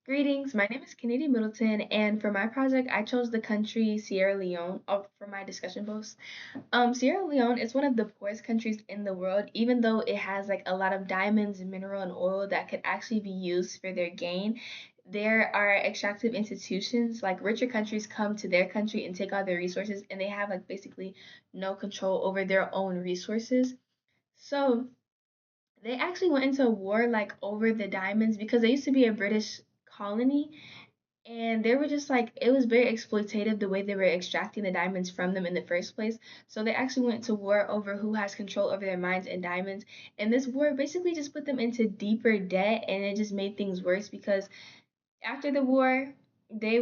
Greetings, my name is Kennedy Middleton, and for my project, I chose the country Sierra Leone for my discussion post. Sierra Leone is one of the poorest countries in the world, even though it has like a lot of diamonds, mineral, and oil that could actually be used for their gain. There are extractive institutions, like richer countries come to their country and take all their resources, and they have like basically no control over their own resources. So they actually went into a war like over the diamonds because they used to be a British colony, and they were just like it was very exploitative the way they were extracting the diamonds from them in the first place. So they actually went to war over who has control over their mines and diamonds. And this war basically just put them into deeper debt, and it just made things worse because after the war they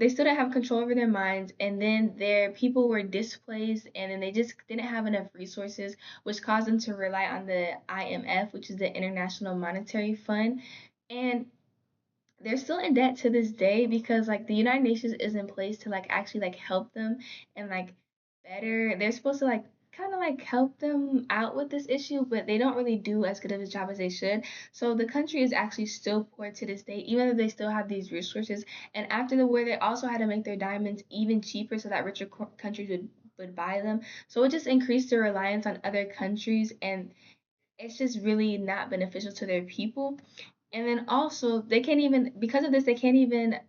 still didn't have control over their minds, and then their people were displaced, and then they just didn't have enough resources, which caused them to rely on the IMF, which is the International Monetary Fund. And they're still in debt to this day because like the United Nations is in place to like actually like help them and like better. They're supposed to like kind of like help them out with this issue, but they don't really do as good of a job as they should. So the country is actually still poor to this day, even though they still have these resources. And after the war, they also had to make their diamonds even cheaper so that richer countries would buy them. So it just increased their reliance on other countries, and it's just really not beneficial to their people. And then also they can't even, because of this, they can't even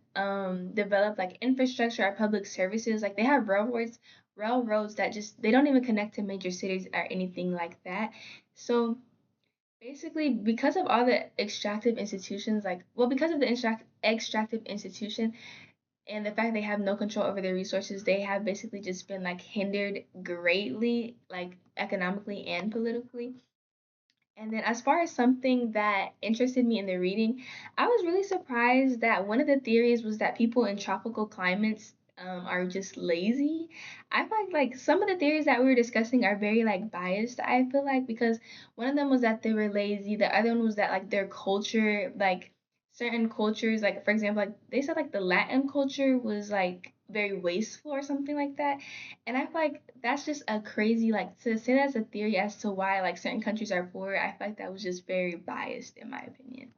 develop like infrastructure or public services. Like they have railroads that just they don't even connect to major cities or anything like that. So basically, because of all the extractive institutions, like well, because of the extractive institution and the fact they have no control over their resources, they have basically just been like hindered greatly, like economically and politically. And then, as far as something that interested me in the reading, I was really surprised that one of the theories was that people in tropical climates are just lazy. I feel like some of the theories that we were discussing are very like biased. I feel like because one of them was that they were lazy. The other one was that like their culture, like certain cultures, like for example, like they said like the Latin culture was like very wasteful or something like that. And I feel like that's just a crazy, like to say that's a theory as to why like certain countries are poor. I feel like that was just very biased in my opinion.